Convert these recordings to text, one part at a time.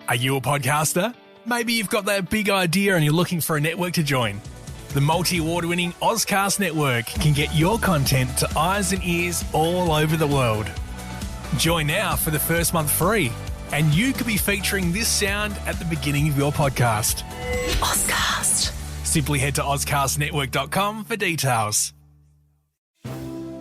Are you a podcaster? Maybe you've got that big idea and you're looking for a network to join. The multi-award-winning Ozcast Network can get your content to eyes and ears all over the world. Join now for the first month free, and you could be featuring this sound at the beginning of your podcast. Ozcast. Simply head to ozcastnetwork.com for details.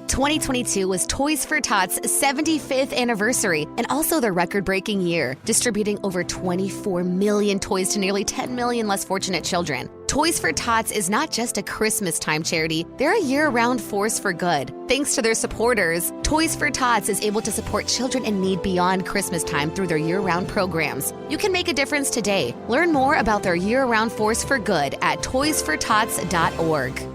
2022 was Toys for Tots' 75th anniversary and also their record-breaking year, distributing over 24 million toys to nearly 10 million less fortunate children. Toys for Tots is not just a Christmas time charity, they're a year-round force for good. Thanks to their supporters, Toys for Tots is able to support children in need beyond Christmas time through their year-round programs. You can make a difference today. Learn more about their year-round force for good at toysfortots.org.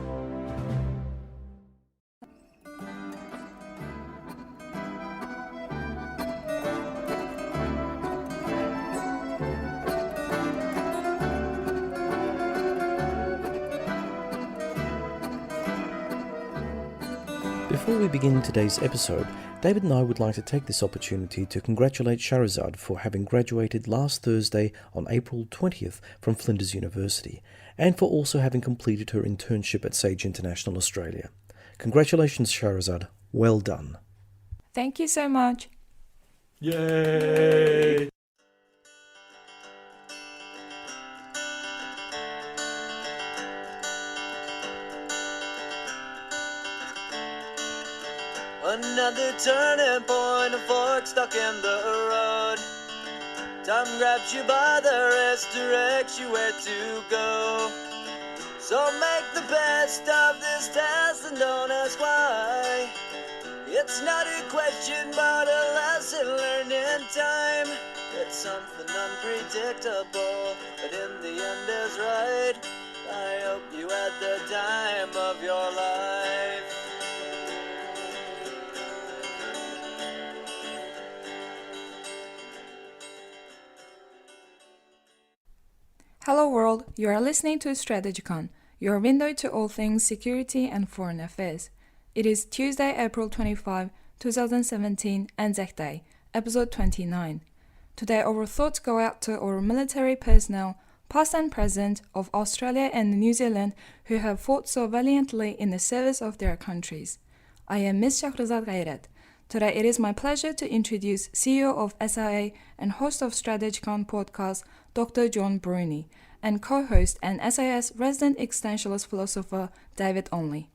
Before we begin today's episode, David and I would like to take this opportunity to congratulate Shahrezad for having graduated last Thursday on April 20th from Flinders University, and for also having completed her internship at Sage International Australia. Congratulations, Shahrezad. Well done. Thank you so much. Yay! Another turning point, a fork stuck in the road. Time grabs you by the wrist, directs you where to go. So make the best of this test and don't ask why. It's not a question but a lesson learned in time. It's something unpredictable, but in the end is right. I hope you had the time of your life. Hello world, you are listening to Strategycon, your window to all things security and foreign affairs. It is Tuesday, April 25, 2017, ANZAC Day, episode 29. Today our thoughts go out to our military personnel, past and present, of Australia and New Zealand who have fought so valiantly in the service of their countries. I am Ms. Shahrezad. Today it is my pleasure to introduce CEO of SIA and host of Strategycon podcast, Dr. John Bruni, and co-host and SIS resident existentialist philosopher, David Onley.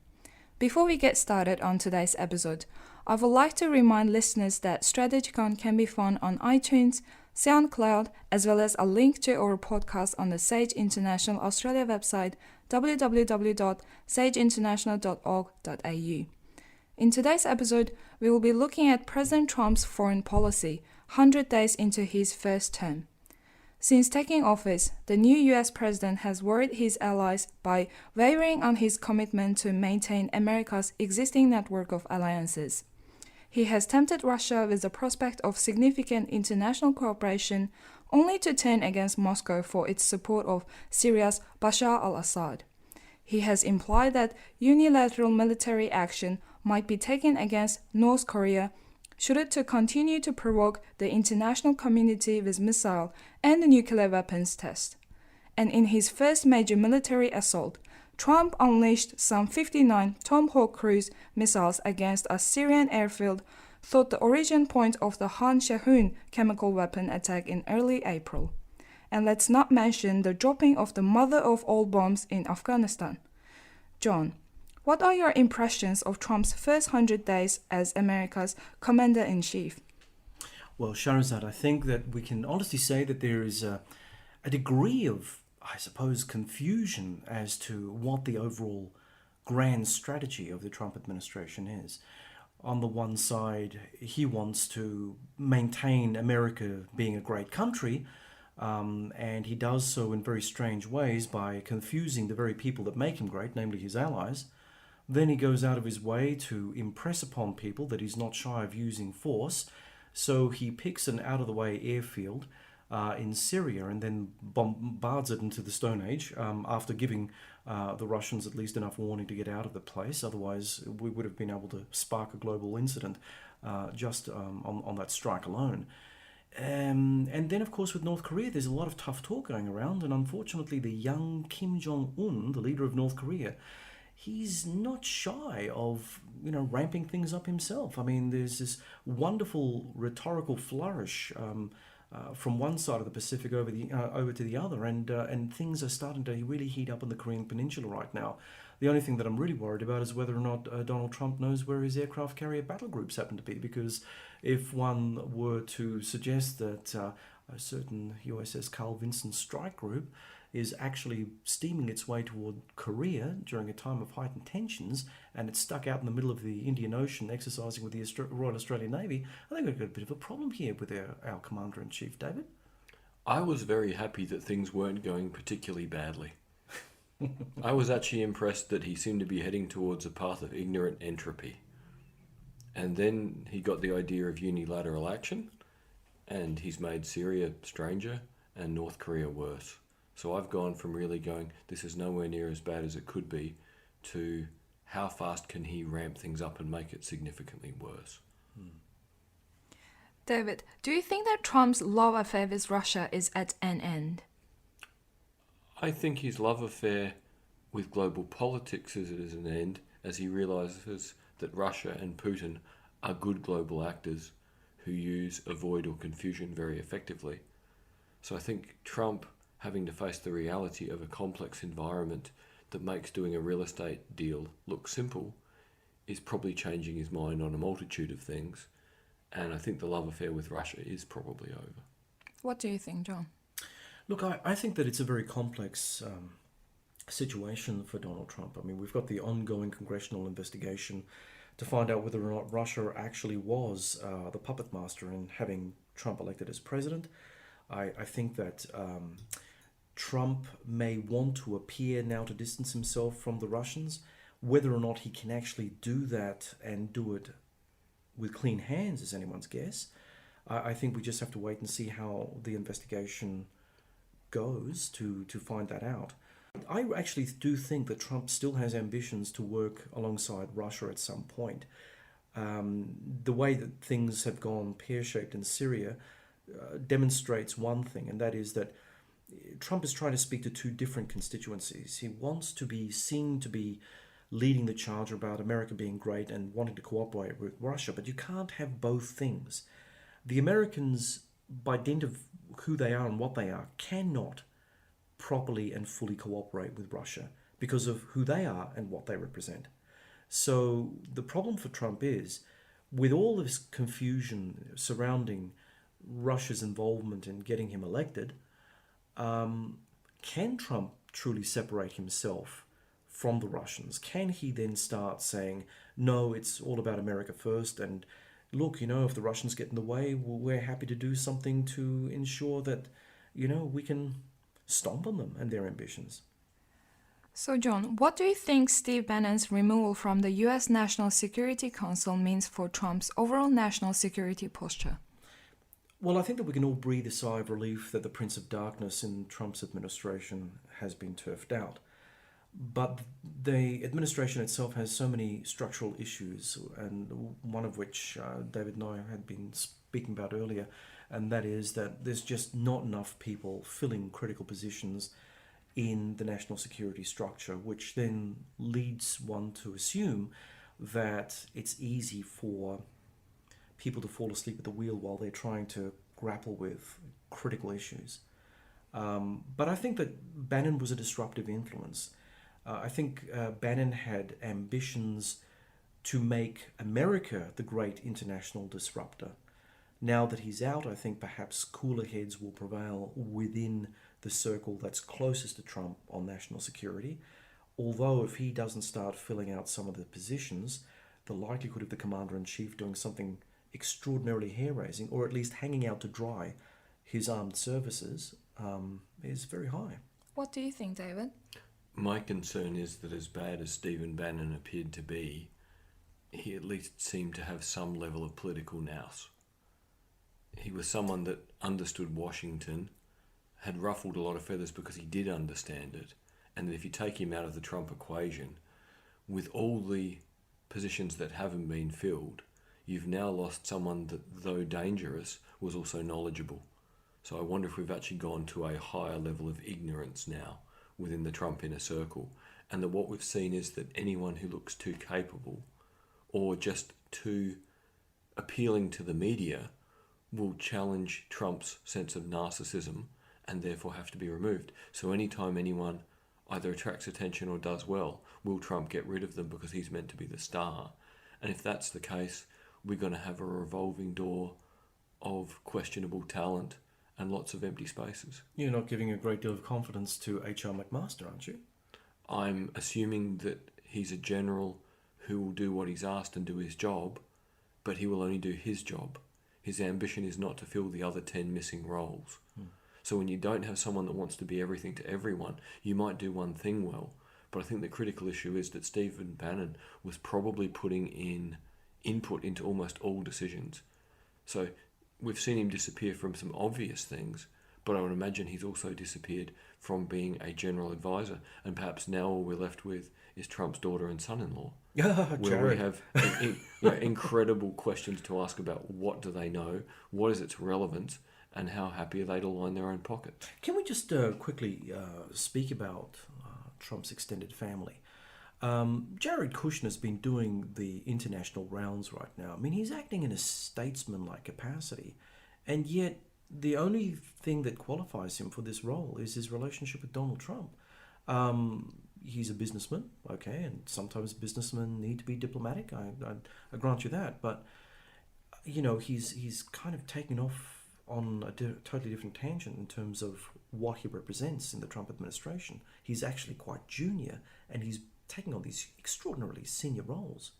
Before we get started on today's episode, I would like to remind listeners that Strategycon can be found on iTunes, SoundCloud, as well as a link to our podcast on the Sage International Australia website, www.sageinternational.org.au. In today's episode, we will be looking at President Trump's foreign policy, 100 days into his first term. Since taking office, the new US president has worried his allies by wavering on his commitment to maintain America's existing network of alliances. He has tempted Russia with the prospect of significant international cooperation, only to turn against Moscow for its support of Syria's Bashar al-Assad. He has implied that unilateral military action might be taken against North Korea should it to continue to provoke the international community with missile and nuclear weapons tests. And in his first major military assault, Trump unleashed some 59 Tomahawk cruise missiles against a Syrian airfield thought the origin point of the Han Shahun chemical weapon attack in early April. And let's not mention the dropping of the mother of all bombs in Afghanistan. John, what are your impressions of Trump's first 100 days as America's commander-in-chief? Well, Shahrezad, I think that we can honestly say that there is a degree of, I suppose, confusion as to what the overall grand strategy of the Trump administration is. On the one side, he wants to maintain America being a great country, and he does so in very strange ways by confusing the very people that make him great, namely his allies. Then he goes out of his way to impress upon people that he's not shy of using force. So he picks an out-of-the-way airfield in Syria and then bombards it into the Stone Age after giving the Russians at least enough warning to get out of the place. Otherwise, we would have been able to spark a global incident just on that strike alone. And then, of course, with North Korea, there's a lot of tough talk going around, and unfortunately, the young Kim Jong-un, the leader of North Korea, he's not shy of, ramping things up himself. I mean, there's this wonderful rhetorical flourish from one side of the Pacific over to the other, and things are starting to really heat up on the Korean Peninsula right now. The only thing that I'm really worried about is whether or not Donald Trump knows where his aircraft carrier battle groups happen to be, because if one were to suggest that a certain USS Carl Vinson strike group is actually steaming its way toward Korea during a time of heightened tensions, and it's stuck out in the middle of the Indian Ocean exercising with the Royal Australian Navy, I think we've got a bit of a problem here with our Commander-in-Chief, David. I was very happy that things weren't going particularly badly. I was actually impressed that he seemed to be heading towards a path of ignorant entropy. And then he got the idea of unilateral action, and he's made Syria stranger and North Korea worse. So I've gone from really going, this is nowhere near as bad as it could be, to how fast can he ramp things up and make it significantly worse. David, do you think that Trump's love affair with Russia is at an end? I think his love affair with global politics is at an end, as he realises that Russia and Putin are good global actors who use avoid or confusion very effectively. So I think Trump, having to face the reality of a complex environment that makes doing a real estate deal look simple, is probably changing his mind on a multitude of things. And I think the love affair with Russia is probably over. What do you think, John? Look, I think that it's a very complex situation for Donald Trump. I mean, we've got the ongoing congressional investigation to find out whether or not Russia actually was the puppet master in having Trump elected as president. I think that Trump may want to appear now to distance himself from the Russians. Whether or not he can actually do that and do it with clean hands is anyone's guess. I think we just have to wait and see how the investigation goes to find that out. I actually do think that Trump still has ambitions to work alongside Russia at some point. The way that things have gone pear-shaped in Syria demonstrates one thing, and that is that Trump is trying to speak to two different constituencies. He wants to be seen to be leading the charge about America being great and wanting to cooperate with Russia, but you can't have both things. The Americans, by dint of who they are and what they are, cannot properly and fully cooperate with Russia because of who they are and what they represent. So the problem for Trump is, with all this confusion surrounding Russia's involvement in getting him elected, can Trump truly separate himself from the Russians? Can he then start saying, no, it's all about America first, and look, if the Russians get in the way, we're happy to do something to ensure that, we can stomp on them and their ambitions. So, John, what do you think Steve Bannon's removal from the U.S. National Security Council means for Trump's overall national security posture? Well, I think that we can all breathe a sigh of relief that the Prince of Darkness in Trump's administration has been turfed out. But the administration itself has so many structural issues, and one of which David and I had been speaking about earlier, and that is that there's just not enough people filling critical positions in the national security structure, which then leads one to assume that it's easy for people to fall asleep at the wheel while they're trying to grapple with critical issues. But I think that Bannon was a disruptive influence. I think Bannon had ambitions to make America the great international disruptor. Now that he's out, I think perhaps cooler heads will prevail within the circle that's closest to Trump on national security. Although if he doesn't start filling out some of the positions, the likelihood of the Commander-in-Chief doing something extraordinarily hair-raising, or at least hanging out to dry his armed services, is very high. What do you think, David? My concern is that as bad as Stephen Bannon appeared to be, he at least seemed to have some level of political nous. He was someone that understood Washington, had ruffled a lot of feathers because he did understand it, and that if you take him out of the Trump equation, with all the positions that haven't been filled, you've now lost someone that, though dangerous, was also knowledgeable. So I wonder if we've actually gone to a higher level of ignorance now within the Trump inner circle, and that what we've seen is that anyone who looks too capable or just too appealing to the media will challenge Trump's sense of narcissism and therefore have to be removed. So anytime anyone either attracts attention or does well, will Trump get rid of them because he's meant to be the star? And if that's the case, we're going to have a revolving door of questionable talent and lots of empty spaces. You're not giving a great deal of confidence to H.R. McMaster, aren't you? I'm assuming that he's a general who will do what he's asked and do his job, but he will only do his job. His ambition is not to fill the other 10 missing roles. So when you don't have someone that wants to be everything to everyone, you might do one thing well. But I think the critical issue is that Stephen Bannon was probably putting in input into almost all decisions. So we've seen him disappear from some obvious things, but I would imagine he's also disappeared from being a general advisor. And perhaps now all we're left with is Trump's daughter and son-in-law. Where we have incredible questions to ask about what do they know, what is its relevance, and how happy are they to line their own pockets. Can we just quickly speak about Trump's extended family? Jared Kushner's been doing the international rounds right now. I mean, he's acting in a statesman-like capacity, and yet the only thing that qualifies him for this role is his relationship with Donald Trump. He's a businessman, okay, and sometimes businessmen need to be diplomatic. I grant you that, but you know, he's kind of taken off on a totally different tangent in terms of what he represents in the Trump administration. He's actually quite junior, and he's taking on these extraordinarily senior roles.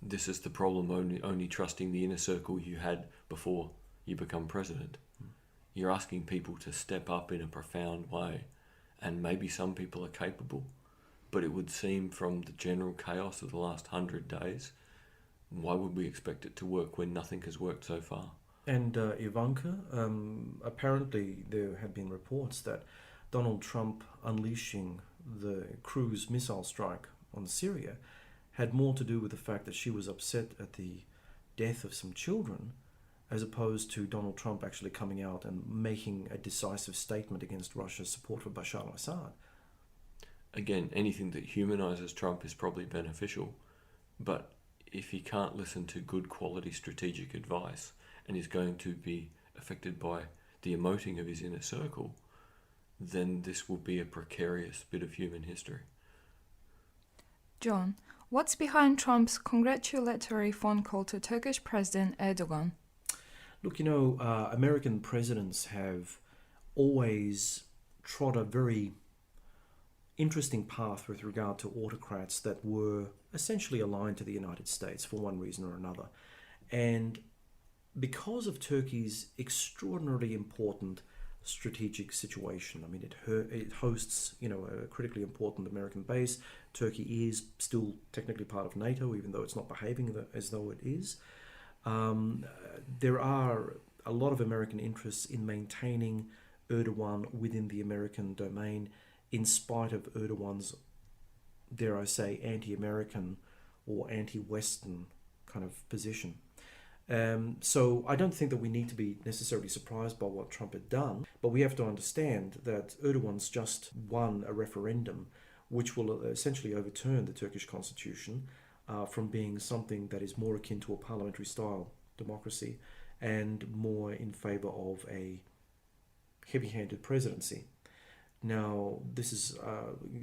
This is the problem, only trusting the inner circle you had before you become president. You're asking people to step up in a profound way, and maybe some people are capable, but it would seem from the general chaos of the last 100 days, why would we expect it to work when nothing has worked so far? And Ivanka, apparently there have been reports that Donald Trump unleashing the cruise missile strike on Syria had more to do with the fact that she was upset at the death of some children, as opposed to Donald Trump actually coming out and making a decisive statement against Russia's support for Bashar al-Assad. Again, anything that humanizes Trump is probably beneficial, but if he can't listen to good quality strategic advice and is going to be affected by the emoting of his inner circle, then this will be a precarious bit of human history. John, what's behind Trump's congratulatory phone call to Turkish President Erdogan? Look, you know, American presidents have always trod a very interesting path with regard to autocrats that were essentially aligned to the United States for one reason or another. And because of Turkey's extraordinarily important strategic situation, I mean, it hosts, you know, a critically important American base. Turkey is still technically part of NATO, even though it's not behaving as though it is. There are a lot of American interests in maintaining Erdogan within the American domain, in spite of Erdogan's, dare I say, anti-American or anti-Western kind of position. So I don't think that we need to be necessarily surprised by what Trump had done, but we have to understand that Erdogan's just won a referendum which will essentially overturn the Turkish constitution from being something that is more akin to a parliamentary style democracy and more in favor of a heavy-handed presidency. Now, this is,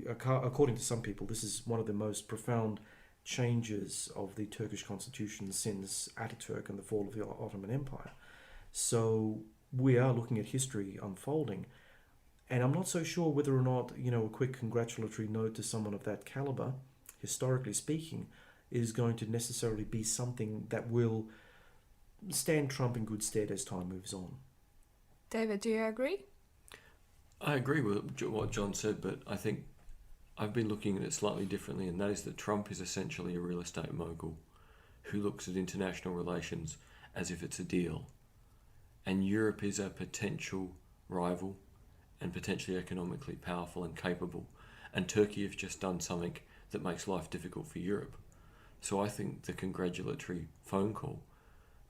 according to some people, this is one of the most profound changes of the Turkish constitution since Ataturk and the fall of the Ottoman Empire. So we are looking at history unfolding, and I'm not so sure whether or not, you know, a quick congratulatory note to someone of that caliber, historically speaking, is going to necessarily be something that will stand Trump in good stead as time moves on. David, do you agree? I agree with what John said, but I think I've been looking at it slightly differently, and that is that Trump is essentially a real estate mogul who looks at international relations as if it's a deal. And Europe is a potential rival and potentially economically powerful and capable. And Turkey have just done something that makes life difficult for Europe. So I think the congratulatory phone call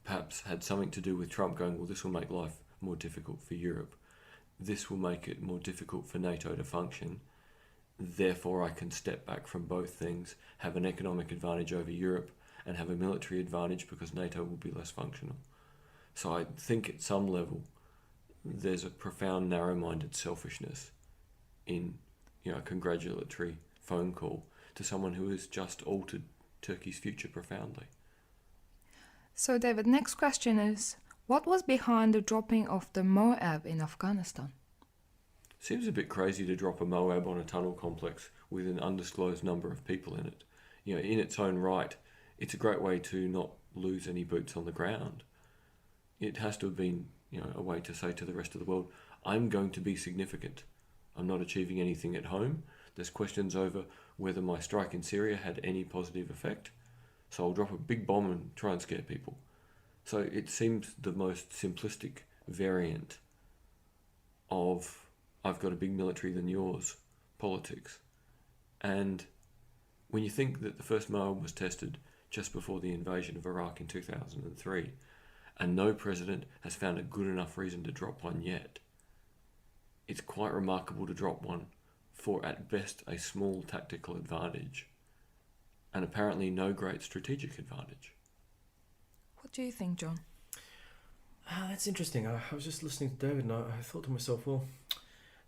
perhaps had something to do with Trump going, well, this will make life more difficult for Europe. This will make it more difficult for NATO to function. Therefore, I can step back from both things, have an economic advantage over Europe, and have a military advantage because NATO will be less functional. So I think at some level, there's a profound narrow-minded selfishness in, a congratulatory phone call to someone who has just altered Turkey's future profoundly. So, David, next question is, what was behind the dropping of the MOAB in Afghanistan? Seems a bit crazy to drop a MOAB on a tunnel complex with an undisclosed number of people in it. In its own right, it's a great way to not lose any boots on the ground. It has to have been, a way to say to the rest of the world, I'm going to be significant. I'm not achieving anything at home. There's questions over whether my strike in Syria had any positive effect. So I'll drop a big bomb and try and scare people. So it seems the most simplistic variant of I've got a big military than yours politics. And when you think that the first MOAB was tested just before the invasion of Iraq in 2003, and no president has found a good enough reason to drop one yet, it's quite remarkable to drop one for at best a small tactical advantage and apparently no great strategic advantage. What do you think, John? That's interesting. I was just listening to David and I thought to myself, well,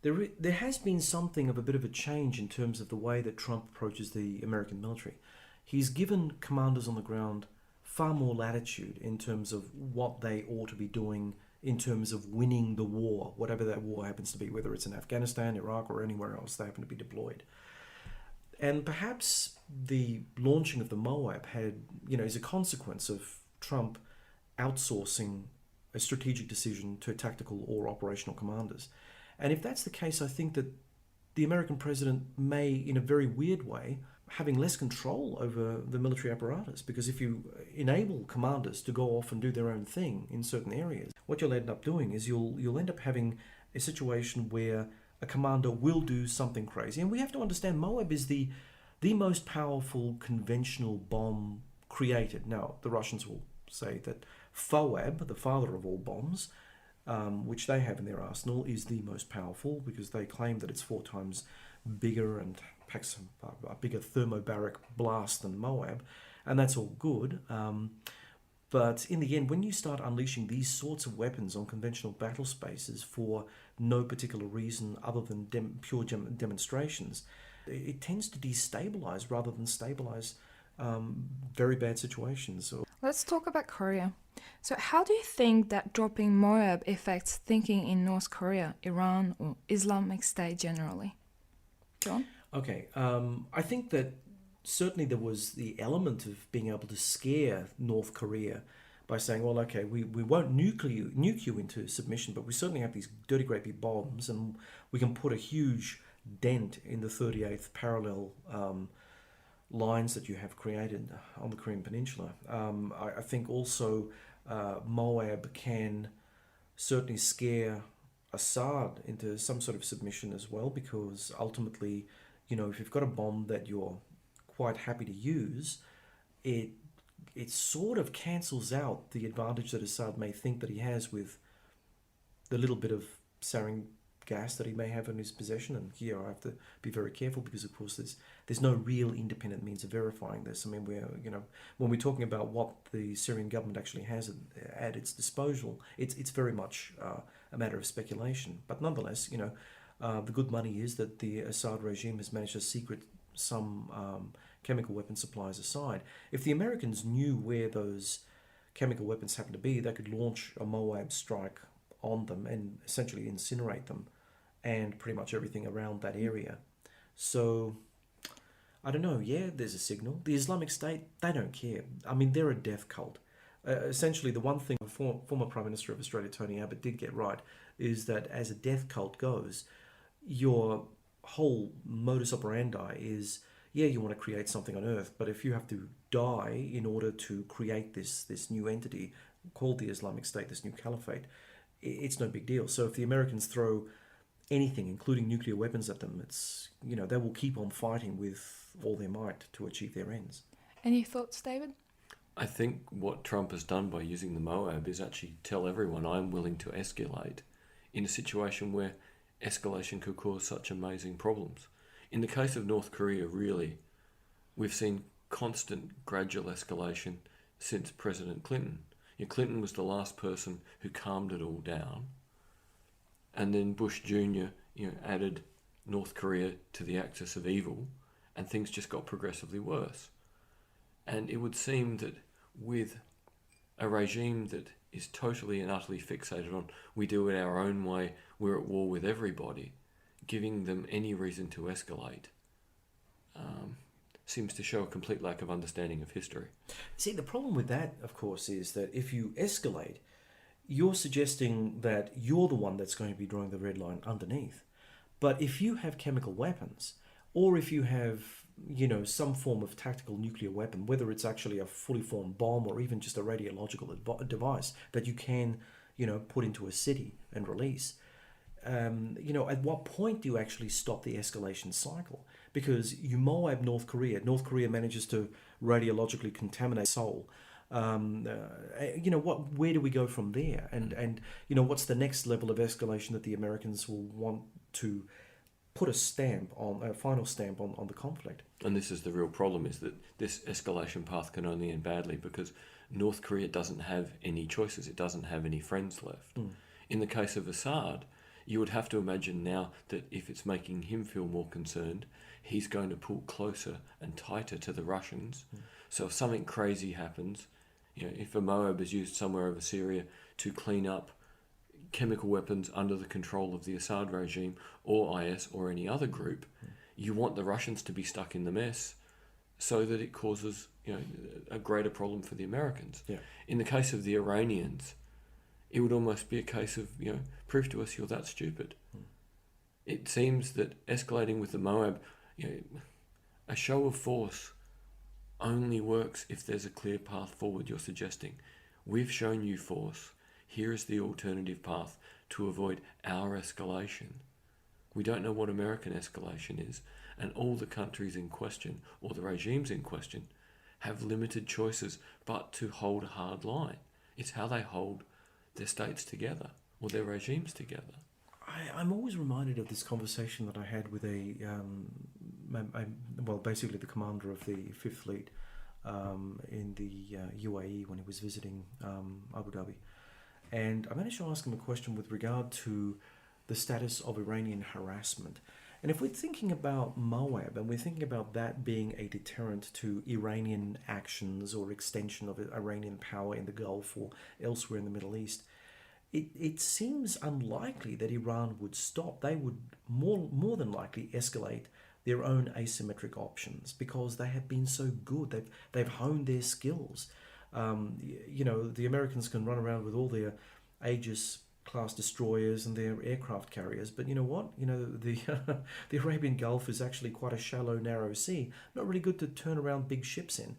there has been something of a bit of a change in terms of the way that Trump approaches the American military. He's given commanders on the ground far more latitude in terms of what they ought to be doing in terms of winning the war, whatever that war happens to be, whether it's in Afghanistan, Iraq, or anywhere else they happen to be deployed. And perhaps the launching of the MOAB is a consequence of Trump outsourcing a strategic decision to tactical or operational commanders. And if that's the case, I think that the American president may, in a very weird way, having less control over the military apparatus, because if you enable commanders to go off and do their own thing in certain areas, what you'll end up doing is you'll end up having a situation where a commander will do something crazy. And we have to understand MOAB is the most powerful conventional bomb created. Now, the Russians will say that FOAB, the father of all bombs, which they have in their arsenal, is the most powerful because they claim that it's 4 times bigger and packs a bigger thermobaric blast than MOAB, and that's all good. But in the end, when you start unleashing these sorts of weapons on conventional battle spaces for no particular reason other than pure demonstrations, it tends to destabilize rather than stabilize very bad situations. Let's talk about Korea. So how do you think that dropping MOAB affects thinking in North Korea, Iran, or Islamic State generally? John? Okay, I think that certainly there was the element of being able to scare North Korea by saying, well, okay, we won't nuke you into submission, but we certainly have these dirty great big bombs and we can put a huge dent in the 38th parallel lines that you have created on the Korean Peninsula. I think also MOAB can certainly scare Assad into some sort of submission as well, because ultimately, if you've got a bomb that you're quite happy to use, it sort of cancels out the advantage that Assad may think that he has with the little bit of sarin gas that he may have in his possession. And here I have to be very careful because, of course, there's no real independent means of verifying this. I mean, when we're talking about what the Syrian government actually has at its disposal, it's very much a matter of speculation. But nonetheless, the good money is that the Assad regime has managed to secret some chemical weapon supplies aside. If the Americans knew where those chemical weapons happen to be, they could launch a MOAB strike on them and essentially incinerate them and pretty much everything around that area. So, I don't know, yeah, there's a signal. The Islamic State, they don't care. I mean, they're a death cult. Essentially, the one thing former Prime Minister of Australia, Tony Abbott, did get right is that as a death cult goes, your whole modus operandi is, yeah, you want to create something on Earth, but if you have to die in order to create this new entity called the Islamic State, this new caliphate, it's no big deal. So if the Americans throw anything, including nuclear weapons at them, it's, they will keep on fighting with all their might to achieve their ends. Any thoughts, David? I think what Trump has done by using the MOAB is actually tell everyone I'm willing to escalate in a situation where escalation could cause such amazing problems. In the case of North Korea, really, we've seen constant gradual escalation since President Clinton. Clinton was the last person who calmed it all down. And then Bush Jr. added North Korea to the axis of evil, and things just got progressively worse. And it would seem that with a regime that is totally and utterly fixated on we do it our own way, we're at war with everybody, giving them any reason to escalate seems to show a complete lack of understanding of history. See, the problem with that, of course, is that if you escalate, you're suggesting that you're the one that's going to be drawing the red line underneath. But if you have chemical weapons, or if you have, some form of tactical nuclear weapon, whether it's actually a fully formed bomb or even just a radiological device that you can, put into a city and release, at what point do you actually stop the escalation cycle? Because you MOAB North Korea manages to radiologically contaminate Seoul. Where do we go from there? And what's the next level of escalation that the Americans will want to put a final stamp on the conflict? And this is the real problem, is that this escalation path can only end badly because North Korea doesn't have any choices. It doesn't have any friends left. In the case of Assad, you would have to imagine now that if it's making him feel more concerned, he's going to pull closer and tighter to the Russians. So if something crazy happens, if a MOAB is used somewhere over Syria to clean up chemical weapons under the control of the Assad regime or IS or any other group, you want the Russians to be stuck in the mess so that it causes a greater problem for the Americans. Yeah. In the case of the Iranians, it would almost be a case of, prove to us you're that stupid. It seems that escalating with the MOAB, a show of force only works if there's a clear path forward. You're suggesting, we've shown you force, here is the alternative path to avoid our escalation. We don't know what American escalation is, and all the countries in question, or the regimes in question, have limited choices but to hold a hard line. It's how they hold their states together, or their regimes together. I'm always reminded of this conversation that I had with basically the commander of the Fifth Fleet in the UAE when he was visiting Abu Dhabi. And I managed to ask him a question with regard to the status of Iranian harassment. And if we're thinking about MOAB and we're thinking about that being a deterrent to Iranian actions or extension of Iranian power in the Gulf or elsewhere in the Middle East, it seems unlikely that Iran would stop. They would more than likely escalate their own asymmetric options because they have been so good. They've honed their skills. The Americans can run around with all their Aegis class destroyers and their aircraft carriers, but you know what? The Arabian Gulf is actually quite a shallow, narrow sea. Not really good to turn around big ships in.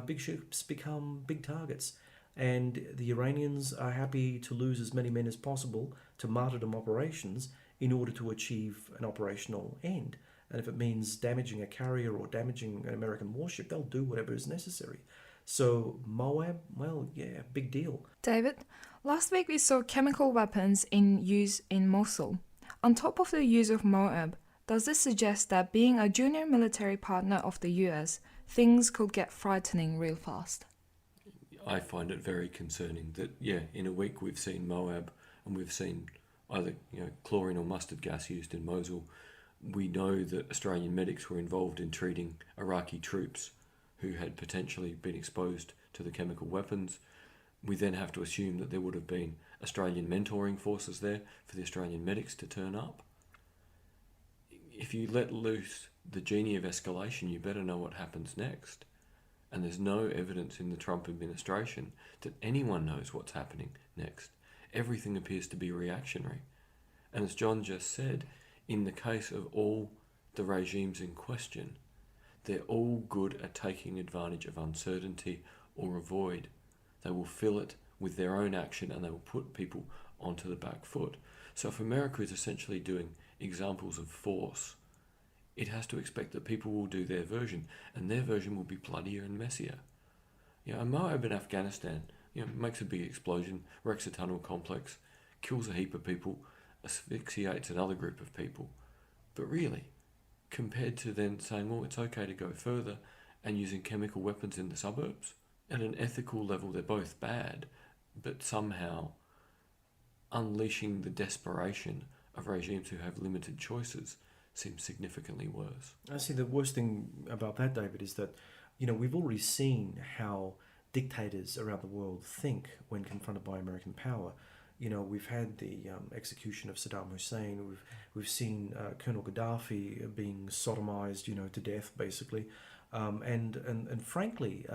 Big ships become big targets. And the Iranians are happy to lose as many men as possible to martyrdom operations in order to achieve an operational end. And if it means damaging a carrier or damaging an American warship, they'll do whatever is necessary. So MOAB, well, yeah, big deal. David, last week we saw chemical weapons in use in Mosul. On top of the use of MOAB, does this suggest that being a junior military partner of the US, things could get frightening real fast? I find it very concerning that, in a week we've seen MOAB and we've seen either chlorine or mustard gas used in Mosul. We know that Australian medics were involved in treating Iraqi troops who had potentially been exposed to the chemical weapons. We then have to assume that there would have been Australian mentoring forces there for the Australian medics to turn up. If you let loose the genie of escalation, you better know what happens next. And there's no evidence in the Trump administration that anyone knows what's happening next. Everything appears to be reactionary. And as John just said, in the case of all the regimes in question, they're all good at taking advantage of uncertainty or a void. They will fill it with their own action and they will put people onto the back foot. So if America is essentially doing examples of force, it has to expect that people will do their version, and their version will be bloodier and messier. A MOAB in Afghanistan, makes a big explosion, wrecks a tunnel complex, kills a heap of people, asphyxiates another group of people. But really, compared to then saying, well, it's okay to go further and using chemical weapons in the suburbs, at an ethical level, they're both bad, but somehow unleashing the desperation of regimes who have limited choices seems significantly worse. I see the worst thing about that, David, is that, we've already seen how dictators around the world think when confronted by American power. We've had the execution of Saddam Hussein. We've seen Colonel Gaddafi being sodomized, to death, basically. And frankly,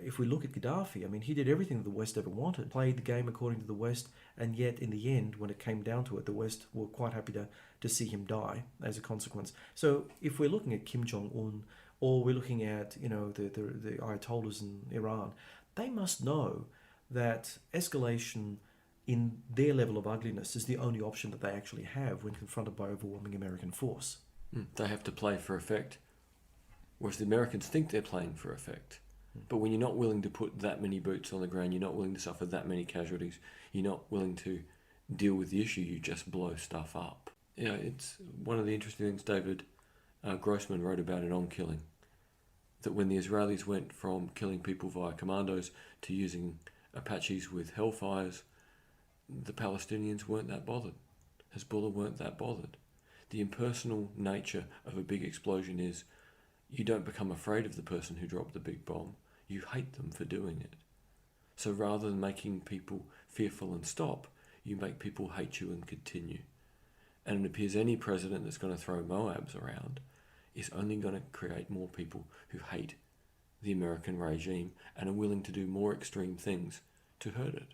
if we look at Gaddafi, he did everything that the West ever wanted, played the game according to the West, and yet in the end, when it came down to it, the West were quite happy to see him die as a consequence. So if we're looking at Kim Jong-un, or we're looking at, the Ayatollahs in Iran, they must know that escalation in their level of ugliness is the only option that they actually have when confronted by overwhelming American force. They have to play for effect, whereas the Americans think they're playing for effect. But when you're not willing to put that many boots on the ground, you're not willing to suffer that many casualties, you're not willing to deal with the issue, you just blow stuff up. It's one of the interesting things David Grossman wrote about it On Killing, that when the Israelis went from killing people via commandos to using Apaches with Hellfires, the Palestinians weren't that bothered. Hezbollah weren't that bothered. The impersonal nature of a big explosion is you don't become afraid of the person who dropped the big bomb. You hate them for doing it. So rather than making people fearful and stop, you make people hate you and continue. And it appears any president that's going to throw MOABs around is only going to create more people who hate the American regime and are willing to do more extreme things to hurt it.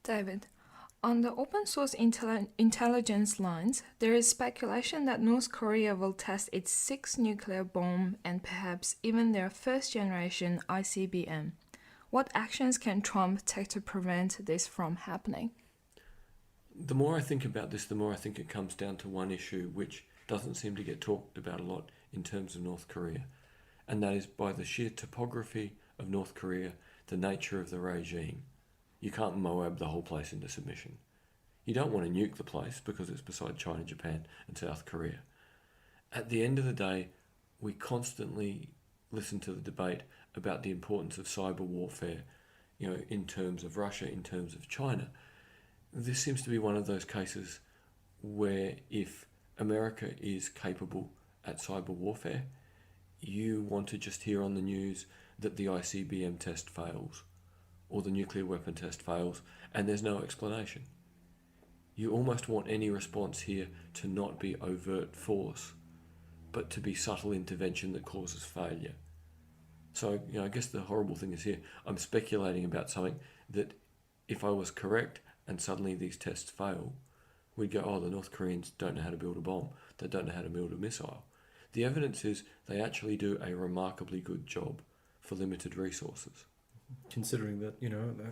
David, on the open source intelligence lines, there is speculation that North Korea will test its sixth nuclear bomb and perhaps even their first generation ICBM. What actions can Trump take to prevent this from happening? The more I think about this, the more I think it comes down to one issue which doesn't seem to get talked about a lot in terms of North Korea, and that is by the sheer topography of North Korea, the nature of the regime. You can't MOAB the whole place into submission. You don't want to nuke the place because it's beside China, Japan and South Korea. At the end of the day, we constantly listen to the debate about the importance of cyber warfare, in terms of Russia, in terms of China. This seems to be one of those cases where if America is capable at cyber warfare, you want to just hear on the news that the ICBM test fails or the nuclear weapon test fails and there's no explanation. You almost want any response here to not be overt force, but to be subtle intervention that causes failure. So, I guess the horrible thing is here, I'm speculating about something that if I was correct and suddenly these tests fail, we'd go, oh, the North Koreans don't know how to build a bomb, they don't know how to build a missile. The evidence is they actually do a remarkably good job for limited resources. Considering that,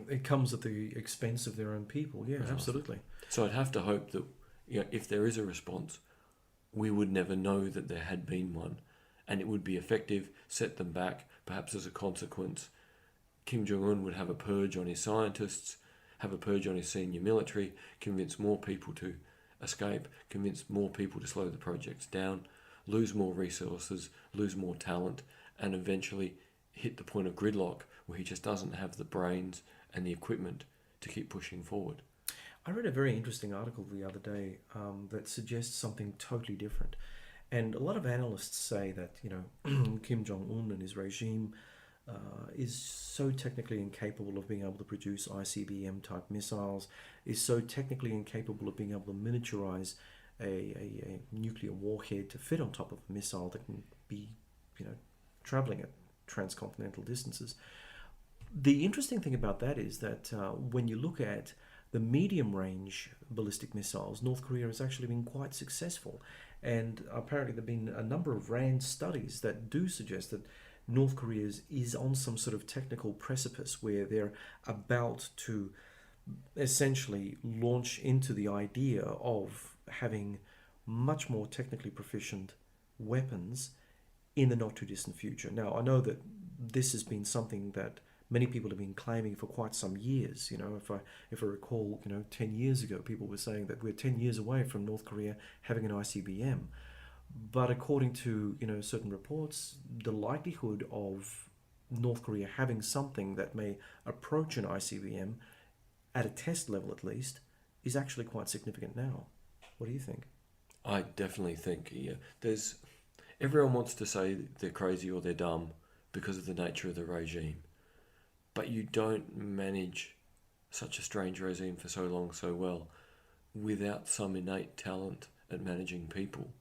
it comes at the expense of their own people. Yeah, absolutely. So I'd have to hope that, if there is a response, we would never know that there had been one, and it would be effective, set them back, perhaps as a consequence. Kim Jong-un would have a purge on his scientists, have a purge on his senior military, convince more people to escape, convince more people to slow the projects down, lose more resources, lose more talent, and eventually hit the point of gridlock where he just doesn't have the brains and the equipment to keep pushing forward. I read a very interesting article the other day that suggests something totally different. And a lot of analysts say that, Kim Jong-un and his regime is so technically incapable of being able to produce ICBM-type missiles, is so technically incapable of being able to miniaturize a nuclear warhead to fit on top of a missile that can be, traveling at transcontinental distances. The interesting thing about that is that when you look at the medium-range ballistic missiles, North Korea has actually been quite successful. And apparently there have been a number of RAND studies that do suggest that North Korea is on some sort of technical precipice where they're about to essentially launch into the idea of having much more technically proficient weapons in the not too distant future. Now, I know that this has been something that many people have been claiming for quite some years. If I recall, 10 years ago, people were saying that we're 10 years away from North Korea having an ICBM. But according to, certain reports, the likelihood of North Korea having something that may approach an ICBM, at a test level at least, is actually quite significant now. What do you think? I definitely think, everyone wants to say they're crazy or they're dumb because of the nature of the regime. But you don't manage such a strange regime for so long so well without some innate talent at managing people.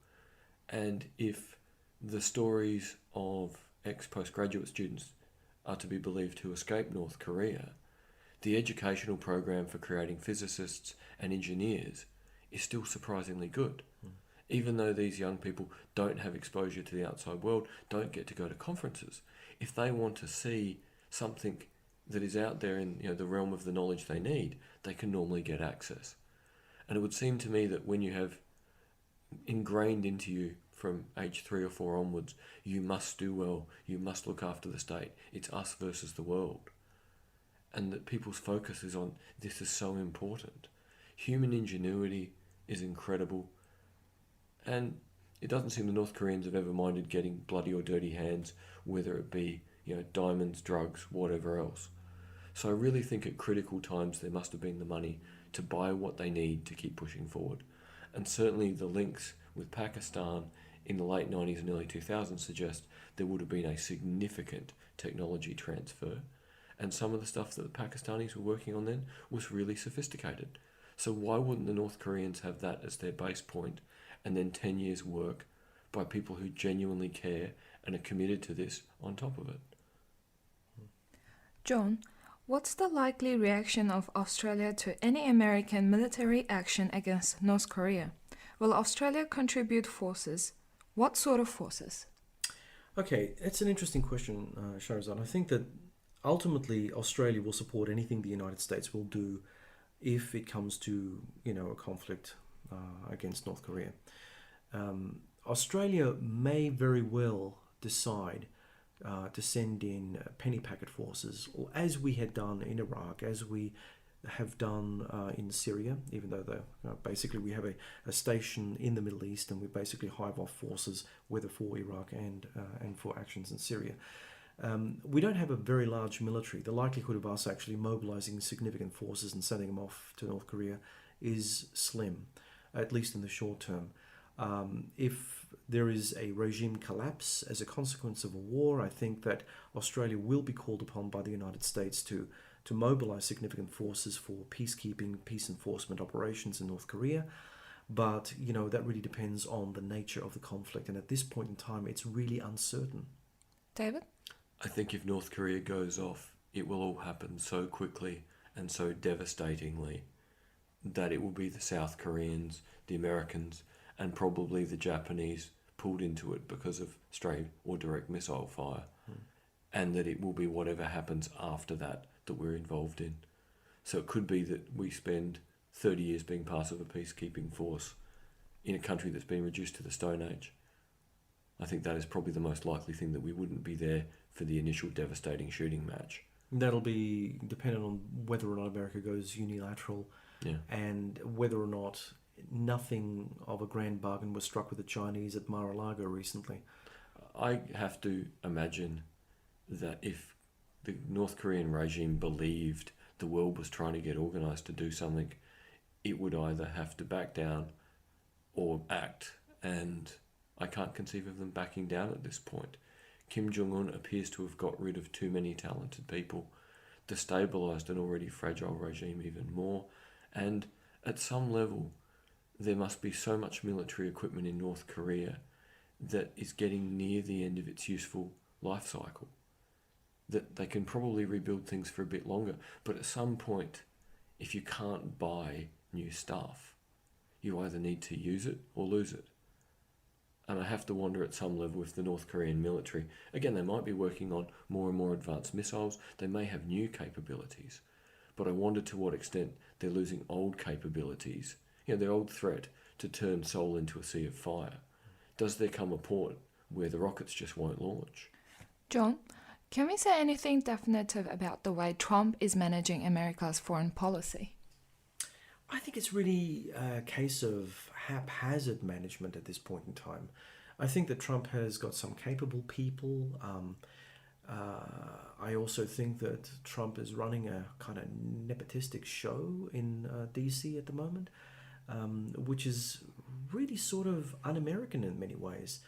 And if the stories of ex-postgraduate students are to be believed who escaped North Korea, the educational program for creating physicists and engineers is still surprisingly good. Even though these young people don't have exposure to the outside world, don't get to go to conferences, if they want to see something that is out there in the realm of the knowledge they need, they can normally get access. And it would seem to me that when you have ingrained into you from age 3 or 4 onwards, you must do well, you must look after the state, it's us versus the world, and that people's focus is on this is so important. Human ingenuity is incredible, and it doesn't seem the North Koreans have ever minded getting bloody or dirty hands, whether it be diamonds, drugs, whatever else. So I really think at critical times there must have been the money to buy what they need to keep pushing forward. And certainly the links with Pakistan in the late 90s and early 2000s suggest there would have been a significant technology transfer. And some of the stuff that the Pakistanis were working on then was really sophisticated. So why wouldn't the North Koreans have that as their base point, and then 10 years work by people who genuinely care and are committed to this on top of it? John, what's the likely reaction of Australia to any American military action against North Korea? Will Australia contribute forces? What sort of forces? Okay, it's an interesting question, Shahrezad. I think that ultimately Australia will support anything the United States will do if it comes to, a conflict against North Korea. Australia may very well decide to send in penny packet forces, or as we had done in Iraq, as we have done in Syria, even though basically we have a station in the Middle East, and we basically hive off forces, whether for Iraq and for actions in Syria. We don't have a very large military. The likelihood of us actually mobilizing significant forces and sending them off to North Korea is slim, at least in the short term. If there is a regime collapse as a consequence of a war, I think that Australia will be called upon by the United States to mobilize significant forces for peacekeeping, peace enforcement operations in North Korea. But, that really depends on the nature of the conflict. And at this point in time, it's really uncertain. David? I think if North Korea goes off, it will all happen so quickly and so devastatingly that it will be the South Koreans, the Americans, and probably the Japanese pulled into it because of stray or direct missile fire, and that it will be whatever happens after that we're involved in. So it could be that we spend 30 years being part of a peacekeeping force in a country that's been reduced to the Stone Age. I think that is probably the most likely thing, that we wouldn't be there for the initial devastating shooting match. That'll be dependent on whether or not America goes unilateral, and whether or not nothing of a grand bargain was struck with the Chinese at Mar-a-Lago recently. I have to imagine that if the North Korean regime believed the world was trying to get organised to do something, it would either have to back down or act, and I can't conceive of them backing down at this point. Kim Jong-un appears to have got rid of too many talented people, destabilised an already fragile regime even more, and at some level there must be so much military equipment in North Korea that is getting near the end of its useful life cycle, that they can probably rebuild things for a bit longer. But at some point, if you can't buy new stuff, you either need to use it or lose it. And I have to wonder at some level if the North Korean military, again, they might be working on more and more advanced missiles, they may have new capabilities, but I wonder to what extent they're losing old capabilities, their old threat to turn Seoul into a sea of fire. Does there come a point where the rockets just won't launch? John, Can we say anything definitive about the way Trump is managing America's foreign policy? I think it's really a case of haphazard management at this point in time. I think that Trump has got some capable people. I also think that Trump is running a kind of nepotistic show in DC at the moment, which is really sort of un-American in many ways.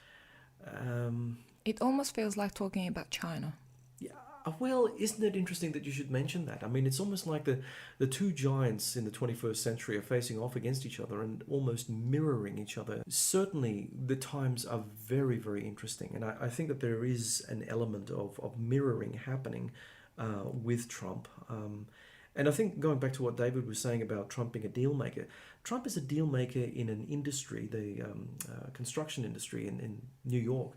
It almost feels like talking about China. Yeah, well, isn't it interesting that you should mention that? I mean, it's almost like the two giants in the 21st century are facing off against each other and almost mirroring each other. Certainly, the times are very, very interesting. And I think that there is an element of mirroring happening with Trump. And I think going back to what David was saying about Trump being a deal maker, Trump is a deal maker in an industry, the construction industry in New York,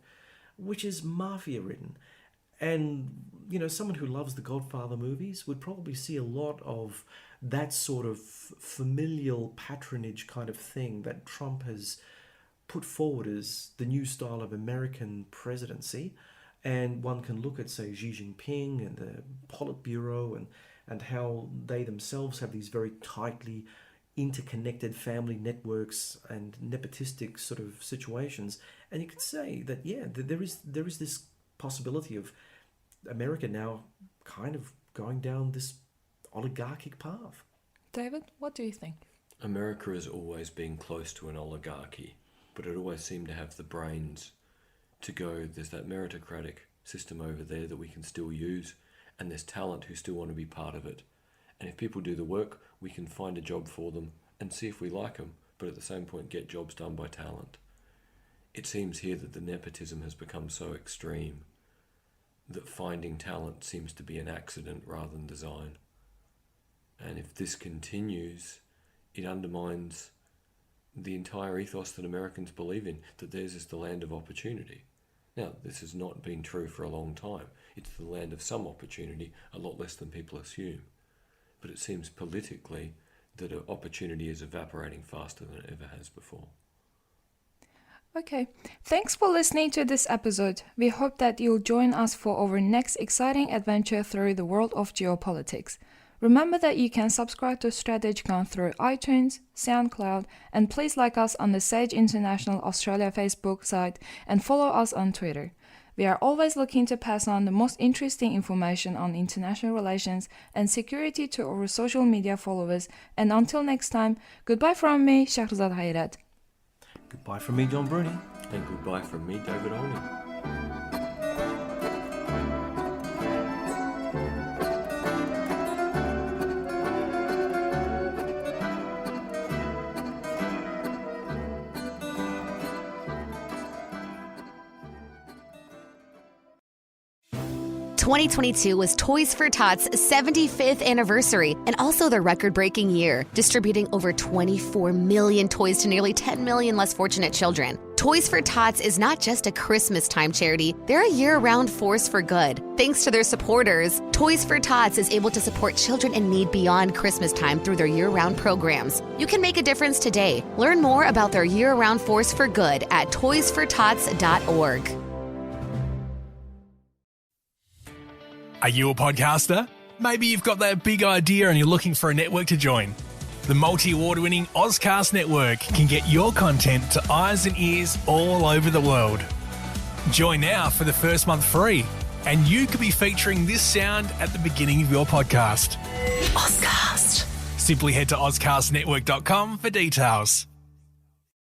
which is mafia-ridden. And, you know, someone who loves the Godfather movies would probably see a lot of that sort of familial patronage kind of thing that Trump has put forward as the new style of American presidency. And one can look at, say, Xi Jinping and the Politburo and how they themselves have these very tightly interconnected family networks and nepotistic sort of situations. And you could say that, yeah, there is this possibility of America now kind of going down this oligarchic path. David, what do you think? America has always been close to an oligarchy, but it always seemed to have the brains to go, there's that meritocratic system over there that we can still use, and there's talent who still want to be part of it. And if people do the work, we can find a job for them and see if we like them, but at the same point get jobs done by talent. It seems here that the nepotism has become so extreme that finding talent seems to be an accident rather than design. And if this continues, it undermines the entire ethos that Americans believe in, that theirs is the land of opportunity. Now, this has not been true for a long time. It's the land of some opportunity, a lot less than people assume. But it seems politically that opportunity is evaporating faster than it ever has before. Okay, thanks for listening to this episode. We hope that you'll join us for our next exciting adventure through the world of geopolitics. Remember that you can subscribe to Strategicon through iTunes, SoundCloud, and please like us on the Sage International Australia Facebook site and follow us on Twitter. We are always looking to pass on the most interesting information on international relations and security to our social media followers. And until next time, goodbye from me, Shahrezad. Goodbye from me, John Bruni. And goodbye from me, David Olney. 2022 was Toys for Tots' 75th anniversary and also their record-breaking year, distributing over 24 million toys to nearly 10 million less fortunate children. Toys for Tots is not just a Christmas-time charity, they're a year-round force for good. Thanks to their supporters, Toys for Tots is able to support children in need beyond Christmas time through their year-round programs. You can make a difference today. Learn more about their year-round force for good at toysfortots.org. Are you a podcaster? Maybe you've got that big idea and you're looking for a network to join. The multi-award-winning Ozcast Network can get your content to eyes and ears all over the world. Join now for the first month free, and you could be featuring this sound at the beginning of your podcast. Ozcast. Simply head to ozcastnetwork.com for details.